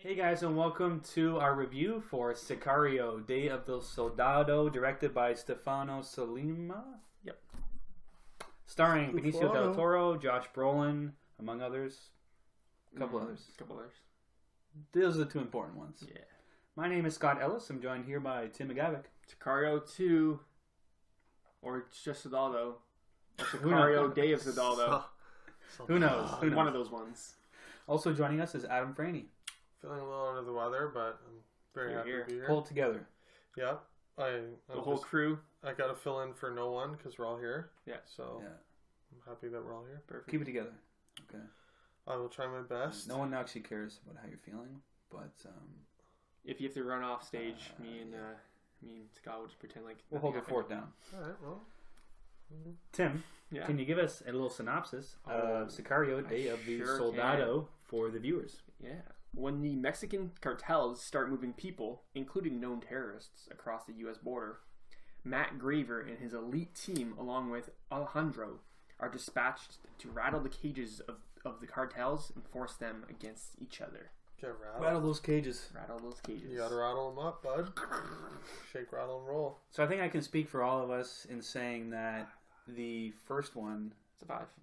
Hey guys, and welcome to our review for Sicario, Day of the Soldado, directed by Stefano Sollima. Yep. Starring Benicio del Toro, Josh Brolin, among others. A couple others. Those are the two important ones. Yeah. My name is Scott Ellis. I'm joined here by Tim McGavick. Sicario 2, or it's just Soldado. Sicario, Day of Soldado. Who knows? One of those ones. Also joining us is Adam Franey. Feeling a little under the weather, but I'm very happy to be here. Pull it together. Yeah. The whole crew. I got to fill in for no one because we're all here. Yeah. So I'm happy that we're all here. Perfect. Keep it together. Okay. I will try my best. No one actually cares about how you're feeling, but if you have to run off stage, me and Scott will just pretend like we'll hold the fort down. All right. Well. Tim, can you give us a little synopsis of Sicario, Day of the Soldado for the viewers? Yeah. When the Mexican cartels start moving people, including known terrorists, across the U.S. border, Matt Graver and his elite team, along with Alejandro, are dispatched to rattle the cages of the cartels and force them against each other. Get rattled. Rattle those cages. Rattle those cages. You gotta rattle them up, bud. Shake, rattle, and roll. So I think I can speak for all of us in saying that the first one,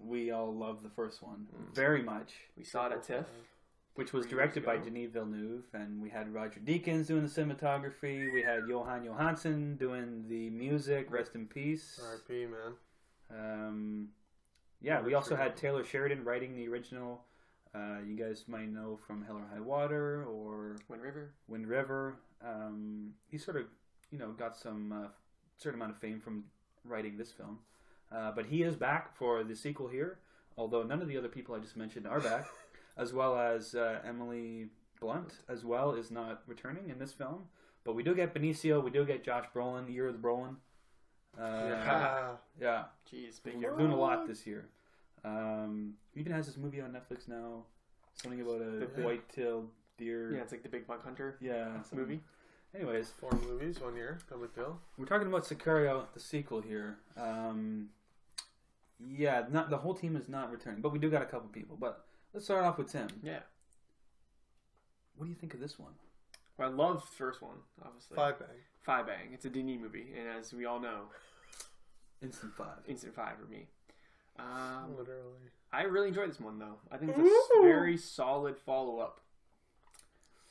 we all love the first one very much. We saw it at TIFF. Which was directed by Denis Villeneuve, and we had Roger Deakins doing the cinematography. We had Johan Johansson doing the music. Rest in peace. R.I.P. man. We also had Taylor Sheridan writing the original. You guys might know from Hell or High Water or Wind River. He sort of, got some certain amount of fame from writing this film. But he is back for the sequel here, although none of the other people I just mentioned are back. As well as Emily Blunt as well is not returning in this film. But we do get Benicio, we do get Josh Brolin, Year of the Brolin. Yeah. Jeez, we're doing a lot this year. He even has this movie on Netflix now. Something about a white-tailed deer. Yeah, it's like the Big Buck Hunter movie. Anyways. 4 movies, 1 year. No big deal. We're talking about Sicario, the sequel here. Not the whole team is not returning. But we do got a couple people. But let's start off with Tim. Yeah. What do you think of this one? Well, I love the first one, obviously. Five bang. It's a Denis movie, and as we all know, Instant 5 for me. Literally. I really enjoyed this one, though. I think it's a very solid follow-up.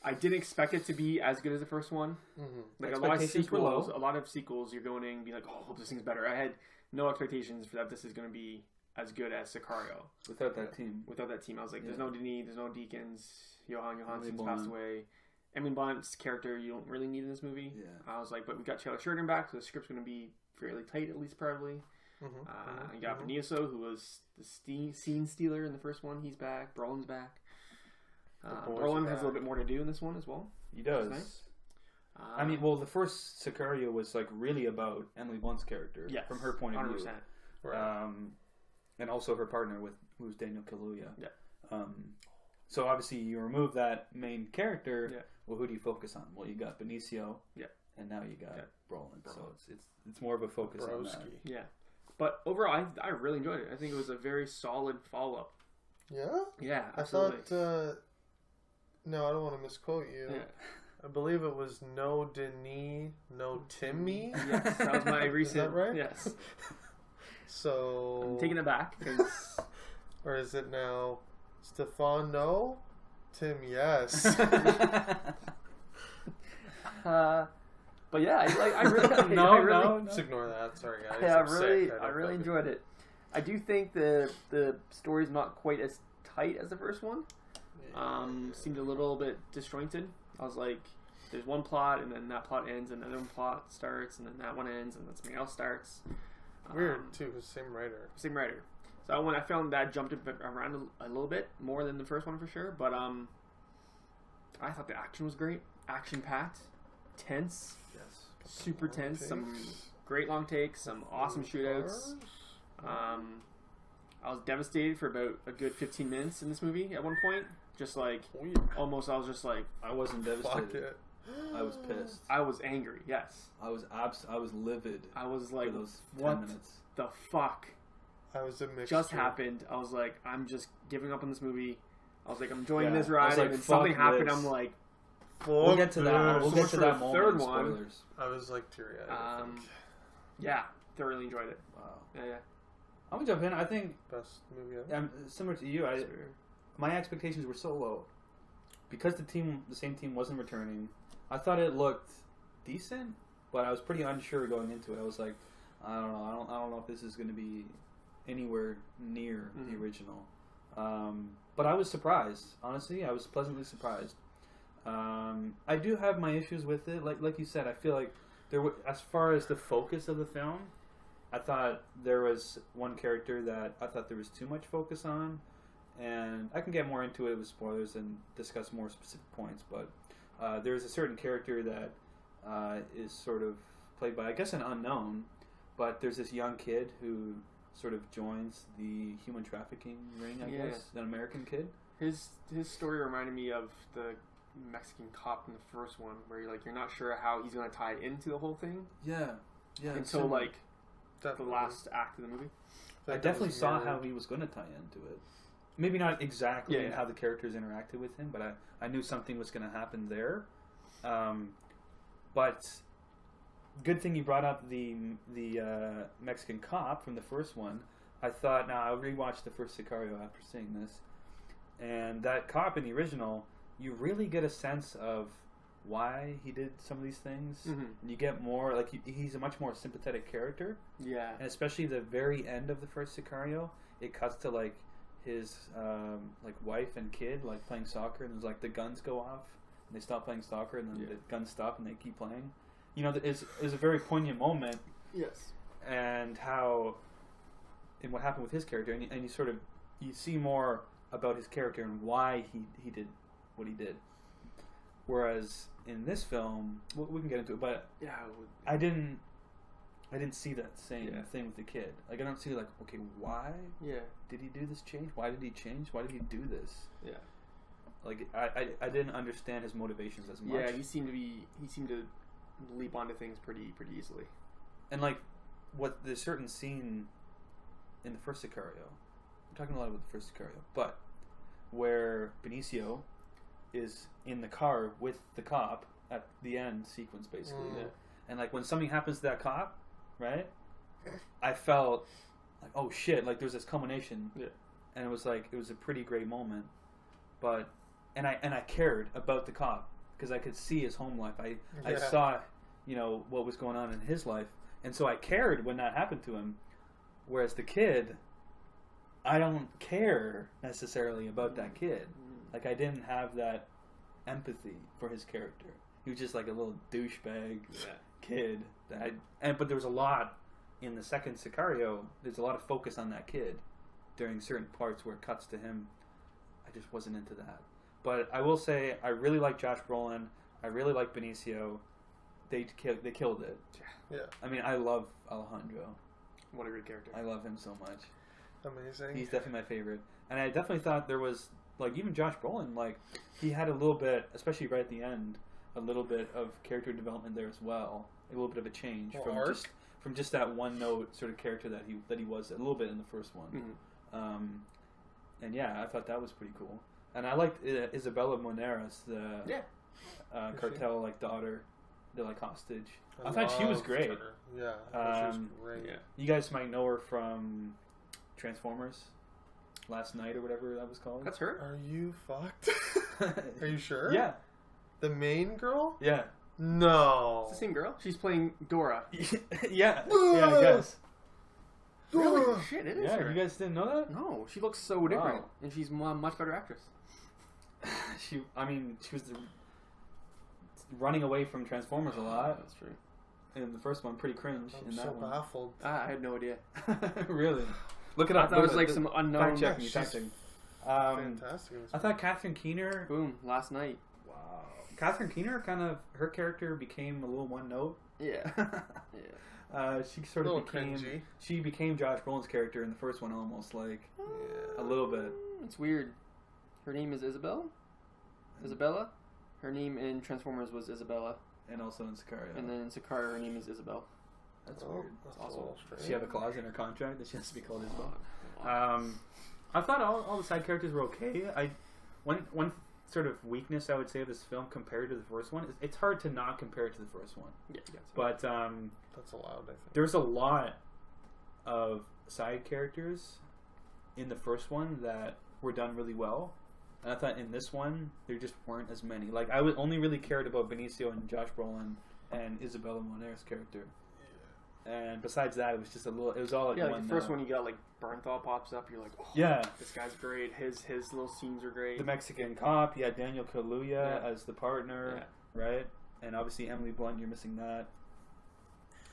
I didn't expect it to be as good as the first one. Mm-hmm. Like a lot of sequels, you're going in and be like, "Oh, I hope this thing's better." I had no expectations for that. This is going to be as good as Sicario. Without that team, I was like, "There's no Denis, there's no Deakins, Johan Johansson's passed away." Emily Blunt's character you don't really need in this movie. Yeah. I was like, but we got Taylor Sheridan back, so the script's going to be fairly tight, at least probably. You got Benicio, who was the scene stealer in the first one. He's back. Brolin's back. Brolin has a little bit more to do in this one as well. He does. Nice. The first Sicario was like really about Emily Blunt's character, from her point of 100%. View, right. And also her partner who's Daniel Kaluuya. Yeah. So obviously you remove that main character. Yeah. Well, who do you focus on? Well, you got Benicio. Yeah. And now you got Brolin. So it's more of a focus on that. Yeah. But overall, I really enjoyed it. I think it was a very solid follow-up. Yeah? Yeah, absolutely. I thought... No, I don't want to misquote you. Yeah. I believe it was no Denis, no Timmy. Yes, that was my recent... Is that right? Yes. So... I'm taking it back. Or is it now Stefano? Tim, yes. But yeah, I really... Just ignore that. Sorry, guys. Yeah, I really enjoyed it. I do think the story's not quite as tight as the first one. Seemed a little bit disjointed. I was like, there's one plot, and then that plot ends, and another plot starts, and then that one ends, and then something else starts. Weird, too. Same writer. So when I found that jumped around a little bit more than the first one for sure, but I thought the action was great. Action-packed. Tense. Yes. Super tense. Some great long takes. Some awesome shootouts. I was devastated for about a good 15 minutes in this movie at one point. Just like, almost, I was just like... I wasn't devastated. I was pissed. I was angry, yes. I was livid. I was like, for those 10 what minutes. The fuck just happened? I was like, I'm just giving up on this movie. I was like, I'm enjoying this ride, and then something happened. I'm like, We'll get to that. We'll get to that moment. Third one. Spoilers. I was like teary-eyed. Yeah, thoroughly enjoyed it. Wow. Yeah. I'm gonna jump in. I think Best movie ever. similar to you. My expectations were so low because the same team wasn't returning. I thought it looked decent, but I was pretty unsure going into it. I was like, I don't know. I don't know if this is going to be anywhere near the original. But I was surprised. Honestly, I was pleasantly surprised. I do have my issues with it. Like you said, I feel like as far as the focus of the film, I thought there was one character that I thought there was too much focus on, and I can get more into it with spoilers and discuss more specific points. But there's a certain character that is sort of played by, I guess, an unknown, but there's this young kid who sort of joins the human trafficking ring, I guess, an American kid. His story reminded me of the Mexican cop in the first one, where you're not sure how he's going to tie into the whole thing. Yeah. Until the last act of the movie. I definitely saw how he was going to tie into it. Maybe not exactly how the characters interacted with him, but I knew something was going to happen there. But good thing you brought up the Mexican cop from the first one. I thought, now I rewatched the first Sicario after seeing this, and that cop in the original, you really get a sense of why he did some of these things. And you get more, he's a much more sympathetic character. Yeah. And especially the very end of the first Sicario, it cuts to his wife and kid playing soccer, and there's the guns go off and they stop playing soccer, and then the guns stop and they keep playing. It's a very poignant moment. Yes. And what happened with his character, and you see more about his character and why he did what he did. Whereas in this film, we can get into it, but I didn't see that same thing with the kid. I don't see okay, why did he do this change? Why did he change? Why did he do this? Yeah. I didn't understand his motivations as much. Yeah, he seemed to leap onto things pretty easily. And there's a certain scene in the first Sicario. I'm talking a lot about the first Sicario, but where Benicio is in the car with the cop at the end sequence, basically. And when something happens to that cop, right? I felt oh shit, there's this culmination. Yeah. And it was a pretty great moment. But and I cared about the cop because I could see his home life. I saw, what was going on in his life, and so I cared when that happened to him. Whereas the kid, I don't care necessarily about that kid. I didn't have that empathy for his character. He was just a little douchebag kid. But there was a lot in the second Sicario. There's a lot of focus on that kid during certain parts where it cuts to him. I just wasn't into that. But I will say, I really like Josh Brolin. I really like Benicio. They killed it. Yeah. I mean, I love Alejandro. What a great character. I love him so much. Amazing. He's definitely my favorite. And I definitely thought there was, even Josh Brolin, he had a little bit, especially right at the end, a little bit of character development there as well. A little bit of a change from just that one note sort of character that he was a little bit in the first one. And yeah, I thought that was pretty cool. And I liked Isabella Moneras, the cartel daughter, the hostage. I thought she was great. Her. Yeah, I thought she was great. Yeah. You guys might know her from Transformers, Last Night or whatever that was called. That's her. Are you fucked? Are you sure? Yeah. The main girl? Yeah. No. It's the same girl? She's playing Dora. Yeah, I guess. Really? Shit, it is her. You guys didn't know that? No, she looks so different. Wow. And she's a much better actress. She was running away from Transformers a lot. That's true. In the first one, pretty cringe. I'm so baffled. I had no idea. Really? Look it up. I thought it was some unknown... Fact-checking. Fantastic. I thought Catherine Keener... Boom, Last Night. Wow. Catherine Keener her character became a little one note. Yeah. She sort of became... Cringy. She became Josh Brolin's character in the first one almost, a little bit. It's weird. Her name is Isabella? Her name in Transformers was Isabella. And also in Sicario. And then in Sicario, her name is Isabel. That's weird. That's awesome. Does she have a clause in her contract that she has to be called Isabel? I thought all the side characters were okay. One sort of weakness I would say of this film compared to the first one. It's hard to not compare it to the first one. Yeah, but that's allowed. I think there's a lot of side characters in the first one that were done really well. And I thought in this one there just weren't as many. Like I only really cared about Benicio and Josh Brolin and Isabella Moner's character. And besides that, it was just a little. It was all like like one. The first one, you got like Bernthal pops up. You're like, oh, yeah, this guy's great. His little scenes are great. The Mexican cop. You had Daniel Kaluuya as the partner, right? And obviously Emily Blunt. You're missing that.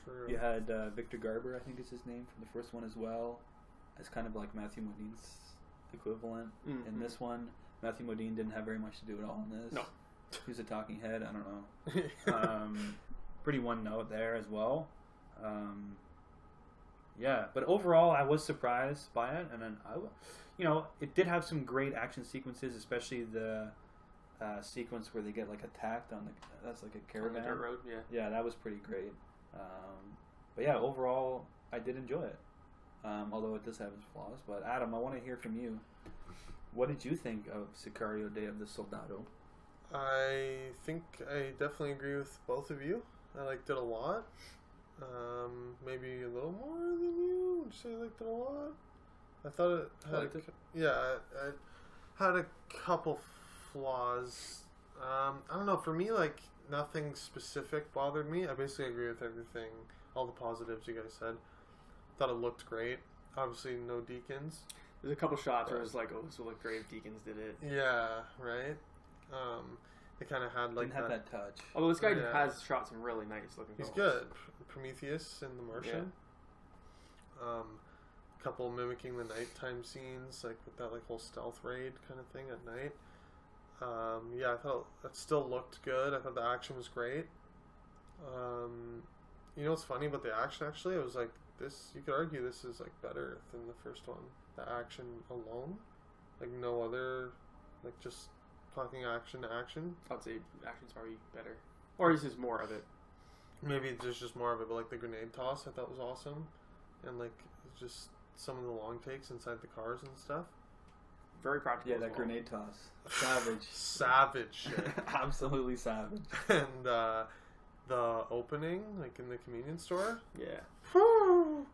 True. You had Victor Garber, I think is his name, from the first one as well, as kind of like Matthew Modine's equivalent in this one. Matthew Modine didn't have very much to do at all in this. No, he was a talking head. I don't know. Pretty one note there as well. Yeah, but overall, I was surprised by it, and then it did have some great action sequences, especially the sequence where they get like attacked on that's like a caravan on the dirt road. Yeah, that was pretty great. But yeah, overall, I did enjoy it, although it does have its flaws. But Adam, I want to hear from you. What did you think of Sicario: Day of the Soldado? I think I definitely agree with both of you. I liked it a lot. Maybe a little more than you. Would you say I liked it a lot? I thought it had it had a couple flaws. I don't know. For me, like nothing specific bothered me. I basically agree with everything, all the positives you guys said. Thought it looked great. Obviously, no Deakins. There's a couple shots where it was like, oh, this would look great if Deakins did it. Yeah, right. It kind of had like didn't have that touch. Although this guy has shot some really nice looking films. He's good. Prometheus and The Martian. Yeah. Couple mimicking the nighttime scenes, like with that like whole stealth raid kind of thing at night. I thought that still looked good. I thought the action was great. You know what's funny about the action? Actually, it was like this. You could argue this is like better than the first one. The action alone, like no other, like just talking action to action. I'd say action's probably better, or is just more of it. Maybe there's just more of it, but like the grenade toss, I thought was awesome, and like just some of the long takes inside the cars and stuff. Very practical. Yeah, that grenade toss, savage, savage shit, absolutely savage. And the opening, like in the convenience store. Yeah. Whew,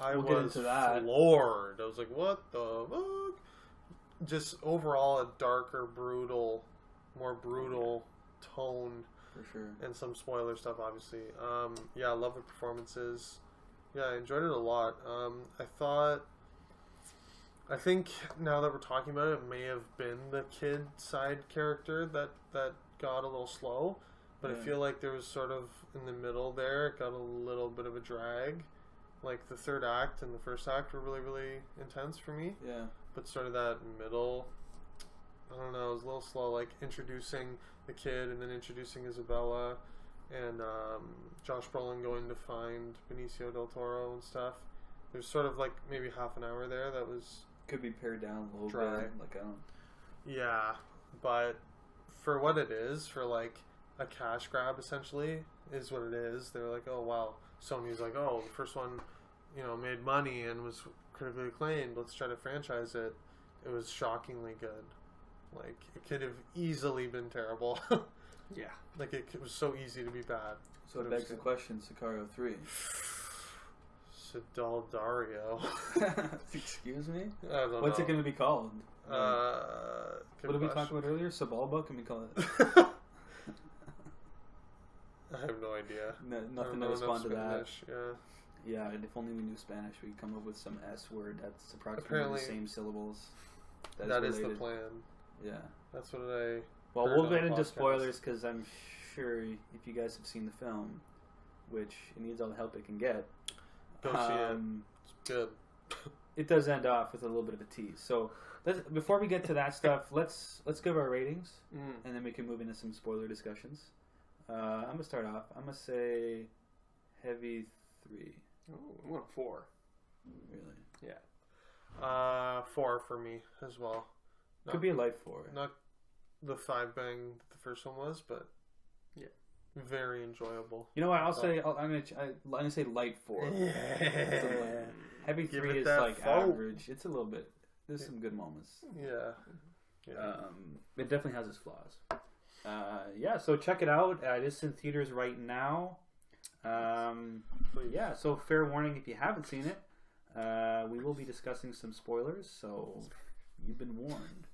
we'll get into that. Floored. I was like, what the fuck? Just overall a darker, more brutal tone. For sure. And some spoiler stuff, obviously. I love the performances. Yeah, I enjoyed it a lot. I think now that we're talking about it, it may have been the kid side character that got a little slow. But I feel like there was sort of in the middle there, it got a little bit of a drag. Like the third act and the first act were really, really intense for me. Yeah. But sort of that middle, I don't know, it was a little slow. Like introducing the kid and then introducing Isabella and Josh Brolin going to find Benicio del Toro and stuff. There's sort of like maybe half an hour there that was could be pared down a little bit. Like I don't. Yeah, but for what it is, for like a cash grab essentially is what it is. They're like, oh wow, Sony's like, oh, the first one, made money and was critically acclaimed. Let's try to franchise it. It was shockingly good. Like it could have easily been terrible. Yeah, like it was so easy to be bad. So it begs the question: Sicario 3. Soldado. Excuse me? I don't know. What's it going to be called? What did we talk about earlier? Sabalba? Can we call it? I have no idea. Nothing to respond to Spanish, that. Yeah, and if only we knew Spanish, we could come up with some S word that's approximately the same syllables. That is the plan. Yeah. That's what I... Well, we'll get into spoilers because I'm sure if you guys have seen the film, which it needs all the help it can get, go see it. It's good. It does end off with a little bit of a tease. So before we get to that stuff, let's give our ratings, and then we can move into some spoiler discussions. I'm gonna start off. I'm gonna say heavy 3. Oh, I'm going 4. Really? Yeah. 4 for me as well. Could be a light 4. Not the 5 bang that the first one was, but very enjoyable. You know what? I'm gonna say light 4. Heavy 3 is like average. It's a little bit. There's some good moments. Yeah. It definitely has its flaws. So check it out. It is in theaters right now. So fair warning if you haven't seen it. We will be discussing some spoilers, so you've been warned.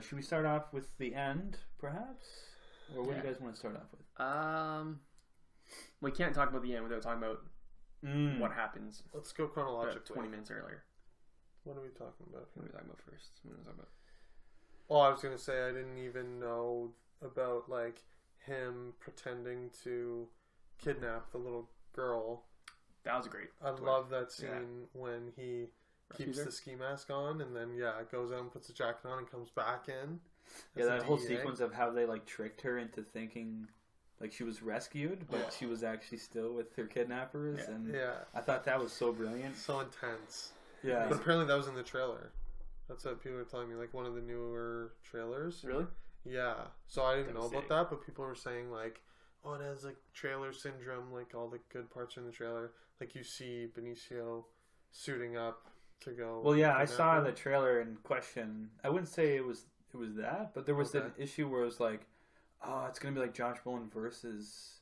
Should we start off with the end, perhaps? Or what do you guys want to start off with? We can't talk about the end without talking about what happens. Let's go chronologically. 20 minutes earlier. What are we talking about? What are we talking about first? What are we talking about? Oh, I was going to say I didn't even know about like him pretending to kidnap the little girl. That was great. I love that scene when he keeps the ski mask on and then goes out and puts the jacket on and comes back in. Yeah, that whole sequence of how they like tricked her into thinking like she was rescued, but she was actually still with her kidnappers, and I thought that was so brilliant, so intense. Yeah, but apparently that was in the trailer. That's what people were telling me, like one of the newer trailers. Really? Yeah. So I didn't know about that, but people were saying like, oh, it has like trailer syndrome, like all the good parts are in the trailer. Like you see Benicio suiting up to go. Well, yeah, I saw the trailer in question. I wouldn't say it was that, but there was an issue where it was like, oh, it's gonna be like Josh Brolin versus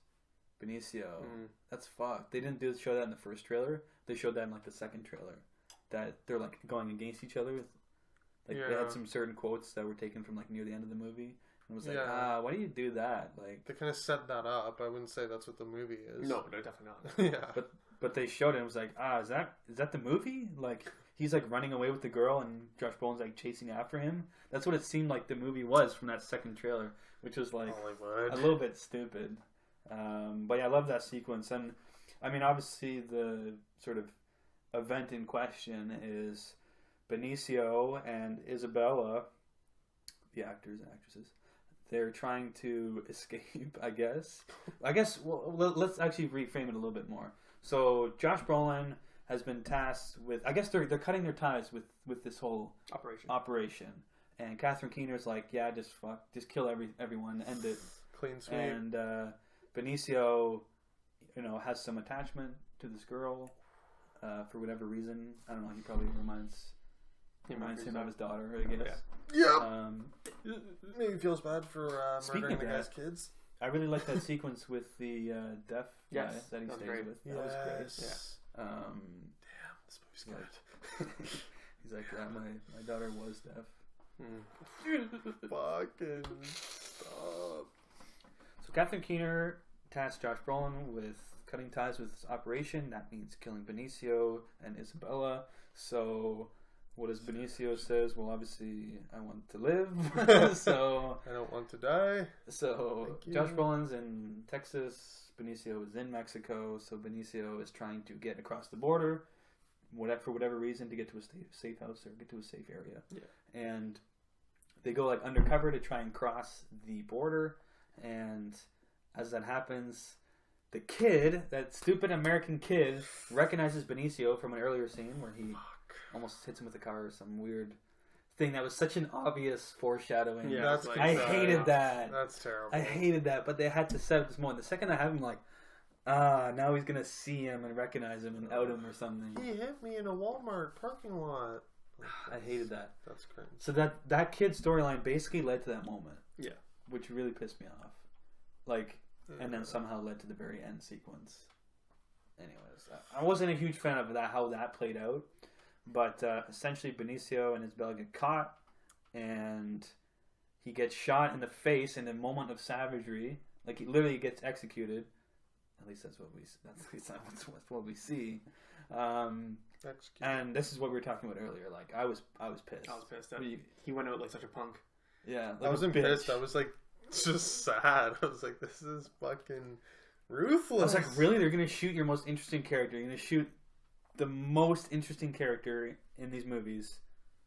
Benicio. That's fucked. They didn't show that in the first trailer. They showed that in like the second trailer. That they're like going against each other. Like they had some certain quotes that were taken from like near the end of the movie. And it was like, why do you do that? Like they kind of set that up. I wouldn't say that's what the movie is. No, definitely not. But they showed it. And it was like, is that the movie? Like he's like running away with the girl, and Josh Brolin's like chasing after him. That's what it seemed like the movie was from that second trailer, which was like a little bit stupid. But yeah, I love that sequence, and I mean, obviously the sort of event in question is Benicio and Isabella, the actors and actresses. They're trying to escape, I guess. Well, let's actually reframe it a little bit more. So Josh Brolin has been tasked with, I guess they're cutting their ties with this whole operation. And Catherine Keener's like, just kill everyone, end it. Clean sweep. And Benicio, has some attachment to this girl for whatever reason. I don't know. He probably reminds him of his daughter, I guess. Yeah. Maybe feels bad for murdering the guy's kids. I really like that sequence with the deaf guy that he stays with. That was great. Yeah. Damn, this movie's good. He's like, my daughter was deaf. Fucking stop. So Catherine Keener tasked Josh Brolin with cutting ties with this operation. That means killing Benicio and Isabella. So what does Benicio says? Well, obviously, I want to live. So I don't want to die. So Josh Brolin's in Texas. Benicio is in Mexico. So Benicio is trying to get across the border, for whatever reason, to get to a safe house or get to a safe area. Yeah. And they go like undercover to try and cross the border. And as that happens, the kid, that stupid American kid, recognizes Benicio from an earlier scene where he almost hits him with a car or some weird thing that was such an obvious foreshadowing. Yeah, I hated that. That's terrible. I hated that, but they had to set up this moment. The second I have him like, now he's gonna see him and recognize him and out him or something. He hit me in a Walmart parking lot. I hated that. That's crazy. So that kid's storyline basically led to that moment. Yeah. Which really pissed me off. Like, and then somehow led to the very end sequence. Anyways, I wasn't a huge fan of that, how that played out. But essentially, Benicio and Isabella get caught, and he gets shot in the face in a moment of savagery. Like he literally gets executed. At least that's what we see. And this is what we were talking about earlier. Like I was pissed. I was pissed. He went out like such a punk. Yeah, like I wasn't pissed. I was like just sad. I was like, this is fucking ruthless. I was like, really? They're gonna shoot your most interesting character? You're gonna shoot the most interesting character in these movies?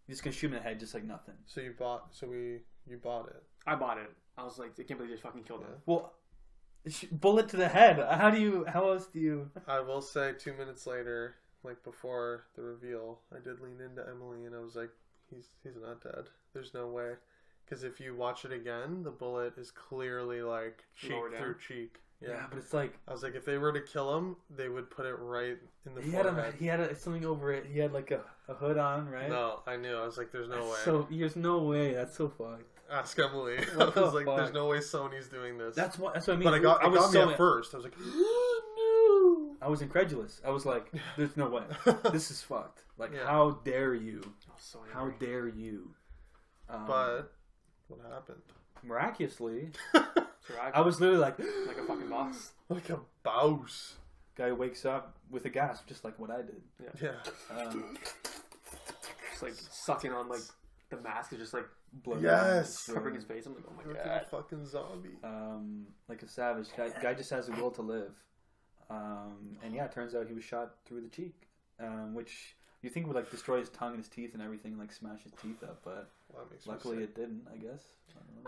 You're just gonna shoot him in the head just like nothing. So you bought it. I bought it. I was like, I can't believe they just fucking killed him. Well, bullet to the head. How else do you? I will say 2 minutes later, like before the reveal, I did lean into Emily and I was like, he's not dead. There's no way. Because if you watch it again, the bullet is clearly like cheek through cheek. Yeah, but it's like I was like, if they were to kill him, they would put it right in the forehead. He had something over it. He had like a hood on, right? No, I knew. I was like, there's no way. So there's no way. That's so fucked. Ask Emily. I was like, there's no way Sony's doing this. That's what I mean. But it got me at first. I was like, no. I was incredulous. I was like, there's no way. This is fucked. Like, how dare you? How dare you? But what happened? Miraculously, I was literally like a fucking boss. Like a boss. Guy wakes up with a gasp, just like what I did. Yeah. Just like sucking on like the mask is just like blood. Yes. Covering his face. I'm like, oh my god. Like a fucking zombie. Like a savage. Guy just has a will to live. And yeah, it turns out he was shot through the cheek, which you think would like destroy his tongue and his teeth and everything, like smash his teeth up, but luckily it didn't, I guess.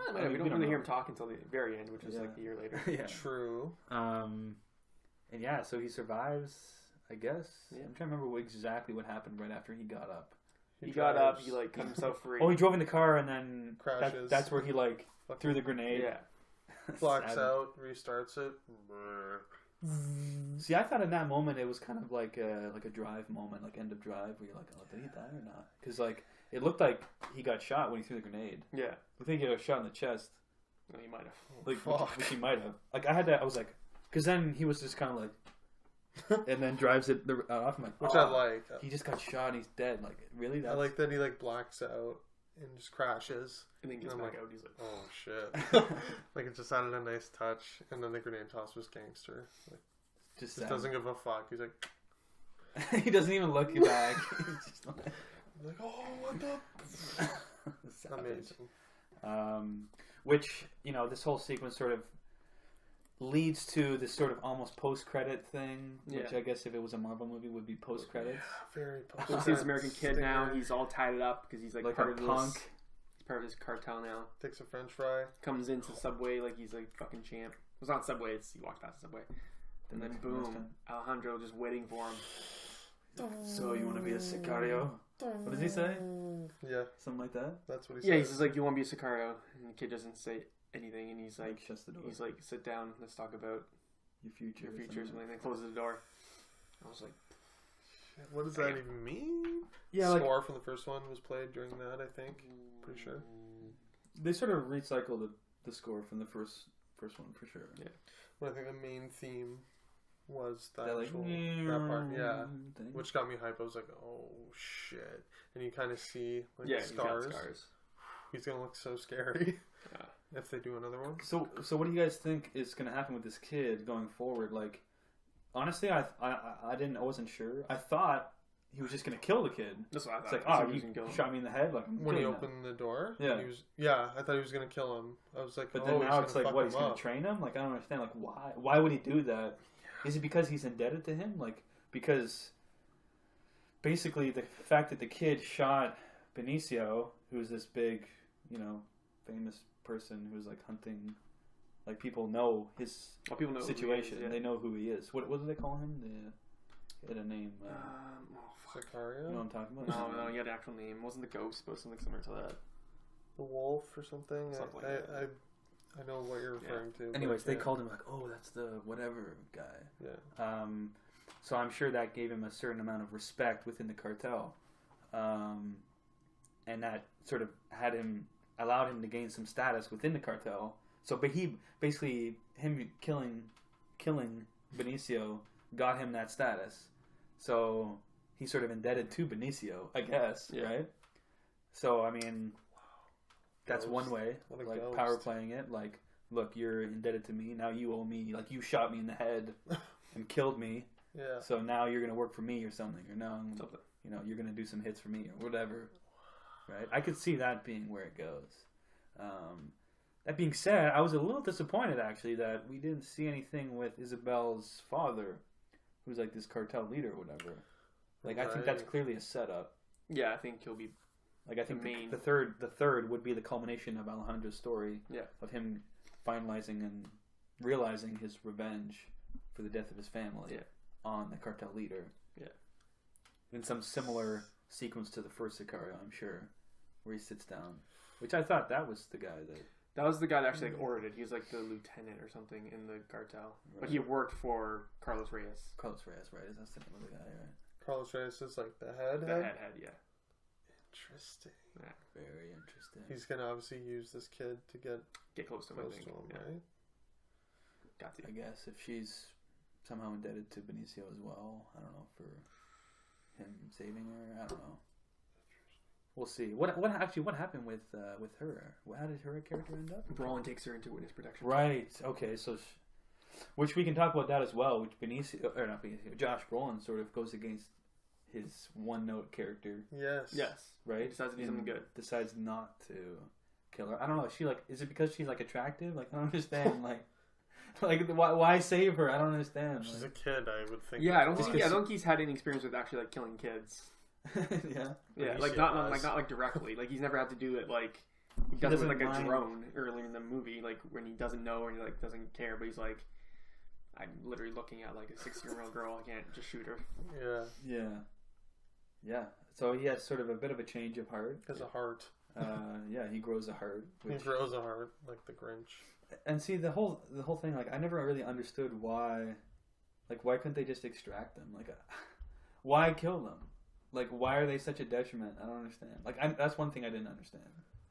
I mean, we don't really hear him talk until the very end, which is like a year later. Yeah. True. And yeah, so he survives, I guess. Yeah. I'm trying to remember exactly what happened right after he got up. He got up, he like cut himself free. Oh, he drove in the car and then crashes. That's where he like threw the grenade. Yeah. Blacks out, restarts it. See, I thought in that moment it was kind of like a drive moment, like end of drive, where you're like, oh, did he die or not? Because like it looked like he got shot when he threw the grenade. Yeah, I think he got shot in the chest. No, he might have. Like, which he might have. Like I had that. I was like, because then he was just kind of like, and then drives it off. I'm like, which I like. He just got shot and he's dead. Like really? I like that he like blacks out and just crashes. And then gets back out. He's like, oh shit. Like it just added a nice touch. And then the grenade toss was gangster. Like, just doesn't give a fuck. He's like, he doesn't even look back. He's just like, oh, what the? Amazing. Which, you know, this whole sequence sort of leads to this sort of almost post-credit thing, which I guess if it was a Marvel movie would be post-credits. Yeah, very post-credits. He's an American kid now. He's all tied up because he's like part of punk. He's part of his cartel now. Takes a French fry. Comes into Subway like he's like fucking champ. It was not Subway. He walked past the Subway. And then boom, Alejandro just waiting for him. So you want to be a Sicario? What does he say? Yeah, something like that. That's what he says. Yeah, he says like, "You want to be a Sicario?" And the kid doesn't say anything, and he's like, shuts the door. He's like, "Sit down. Let's talk about your future." Something. Then closes the door. I was like, "What does that even mean?" Yeah, score from the first one was played during that. I think, pretty sure. They sort of recycled the score from the first one for sure. Yeah, but I think the main theme was that that part, thing. Which got me hyped. I was like, oh shit, and you kind of see like scars. He's gonna look so scary if they do another one. So what do you guys think is gonna happen with this kid going forward? Like, honestly, I wasn't sure. I thought he was just gonna kill the kid. That's what I thought. It's like, you shot me in the head. Like, when he opened the door, yeah, I thought he was gonna kill him. I was like, but then now it's like, what? He's gonna train him? Like, I don't understand. Like, why? Why would he do that? Is it because he's indebted to him? Like, because basically the fact that the kid shot Benicio, who's this big, you know, famous person who's like hunting, like people know his situation. They know who he is. What do they call him? He had a name. Sicario? You know what I'm talking about? No, he had an actual name. Wasn't the ghost, but something similar to that. The wolf or something? Something like that. I know what you're referring to. Anyways, they called him like, oh, that's the whatever guy. Yeah. So I'm sure that gave him a certain amount of respect within the cartel, and that sort of allowed him to gain some status within the cartel. So, but him killing Benicio got him that status. So he's sort of indebted to Benicio, I guess, right? So I mean. That's one way, like power playing it. Like, look, you're indebted to me. Now you owe me. Like, you shot me in the head and killed me. Yeah. So now you're gonna work for me or something, or now you know you're gonna do some hits for me or whatever. Right? I could see that being where it goes. That being said, I was a little disappointed actually that we didn't see anything with Isabel's father, who's like this cartel leader or whatever. Like, I think that's clearly a setup. Yeah, I think he'll be. Like, I think the third would be the culmination of Alejandro's story, of him finalizing and realizing his revenge for the death of his family on the cartel leader. Yeah. In some similar sequence to the first Sicario, I'm sure, where he sits down. Which I thought that was the guy That was the guy that actually like ordered it. He was like the lieutenant or something in the cartel, right. But he worked for Carlos Reyes. Carlos Reyes, right? That's the name of the guy, right? Carlos Reyes is like the head. The head, yeah. Interesting. Yeah, very interesting. He's gonna obviously use this kid to get close to him, right? Got to. I guess if she's somehow indebted to Benicio as well, I don't know, for him saving her. I don't know. We'll see. What happened with her? How did her character end up? Brolin takes her into witness protection. Right. Okay. So, which we can talk about that as well. Which Josh Brolin sort of goes against his one-note character. Yes. Right. He decides to do something good. Decides not to kill her. I don't know. Is it because she's like attractive? Like I don't understand. Like why save her? I don't understand. She's a kid. I would think. Yeah, I don't think he's had any experience with actually like killing kids. Yeah, like not directly. Like he's never had to do it. Like he does it with like a drone earlier in the movie. Like when he doesn't know or he like doesn't care, but he's like, I'm literally looking at like a 16-year-old girl. I can't just shoot her. Yeah. So he has sort of a bit of a change of heart. He has a heart. He grows a heart. He grows a heart like the Grinch. And see the whole thing. Like I never really understood why couldn't they just extract them? Like, why kill them? Like, why are they such a detriment? I don't understand. Like, that's one thing I didn't understand.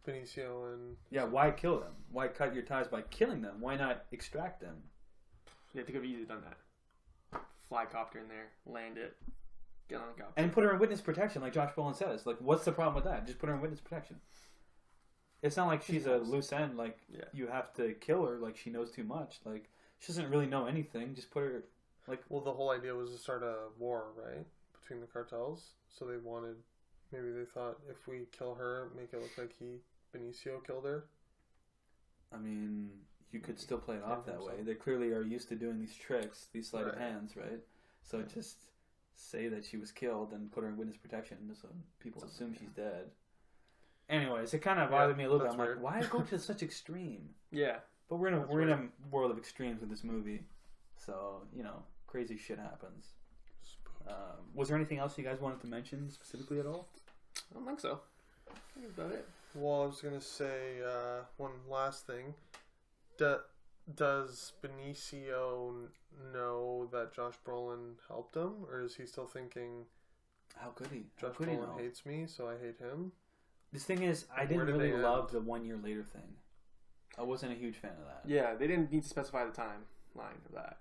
Benicio and... Yeah, why kill them? Why cut your ties by killing them? Why not extract them? Yeah, they could have easily done that. Fly copter in there, land it, get on the copter. And put her in witness protection, like Josh Brolin says. Like, what's the problem with that? Just put her in witness protection. It's not like she's a loose end. Like, you have to kill her. Like, she knows too much. Like, she doesn't really know anything. Just put her... Like, well, the whole idea was to start a war, right? Between the cartels. So they thought if we kill her, make it look like Benicio killed her. I mean, you could still play it off that way. They clearly are used to doing these tricks, these sleight of hands, right? So just say that she was killed and put her in witness protection so people assume she's dead. Anyways, it kind of bothered me a little bit. I'm like, why go to such extreme? Yeah. But we're in a world of extremes with this movie. So, crazy shit happens. Was there anything else you guys wanted to mention specifically at all? I don't think so. I think that's about it. Well, I was going to say one last thing. Does Benicio know that Josh Brolin helped him? Or is he still thinking, how could he? Josh Brolin hates me, so I hate him? This thing is, I didn't really love the 1 year later thing. I wasn't a huge fan of that. Yeah, they didn't need to specify the timeline of that.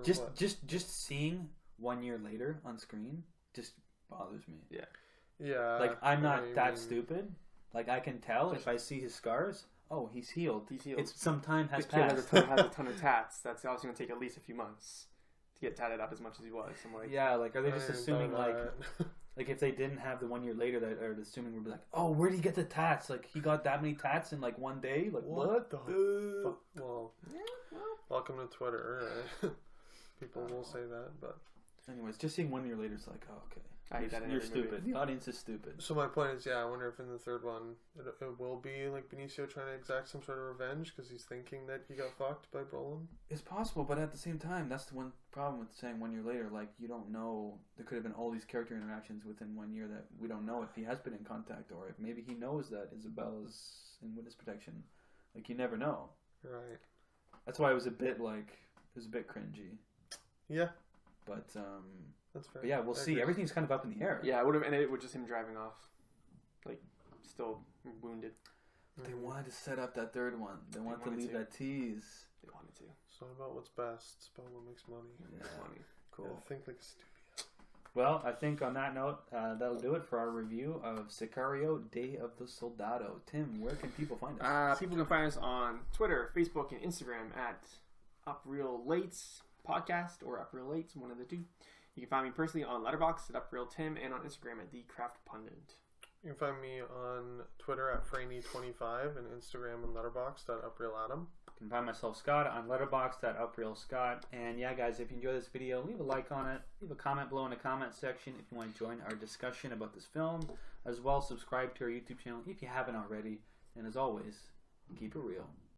Just seeing 1 year later on screen just bothers me. Yeah. Like, I'm not that stupid. Like, I can tell if I see his scars. Oh, he's healed. It's some time has passed. Has a ton of tats. That's obviously going to take at least a few months to get tatted up as much as he was. I'm like, yeah. Like, are they just assuming like if they didn't have the 1 year later, that are assuming we'd be like, oh, where did he get the tats? Like, he got that many tats in like one day. Like, what the fuck? Well, welcome to Twitter. Right? People will say that, but anyways, just seeing 1 year later, it's like, oh, okay. You're stupid. The audience is stupid. So my point is, I wonder if in the third one it will be like Benicio trying to exact some sort of revenge because he's thinking that he got fucked by Brolin. It's possible, but at the same time, that's the one problem with saying 1 year later. Like, you don't know. There could have been all these character interactions within 1 year that we don't know if he has been in contact or if maybe he knows that Isabella's in witness protection. Like, you never know. Right. That's why it was a bit cringy. Yeah. But that's fair. But yeah, we'll see. Everything's kind of up in the air. Yeah, it would have ended with just him driving off, like still wounded. But they wanted to set up that third one. They wanted to leave that tease. They wanted to. It's not about what's best. It's about what makes money. Yeah, money. Cool. Yeah, think like a studio. Well, I think on that note, that'll do it for our review of Sicario: Day of the Soldado. Tim, where can people find us? People can find us on Twitter, Facebook, and Instagram at UpRealLates Podcast or UpRealLates, one of the two. You can find me personally on Letterboxd at UpRealTim and on Instagram at TheCraftPundit. You can find me on Twitter at Franey25 and Instagram and Letterboxd at UpRealAdam. You can find myself, Scott, on Letterboxd at UpRealScott. And yeah, guys, if you enjoy this video, leave a like on it. Leave a comment below in the comment section if you want to join our discussion about this film. As well, subscribe to our YouTube channel if you haven't already. And as always, keep it real.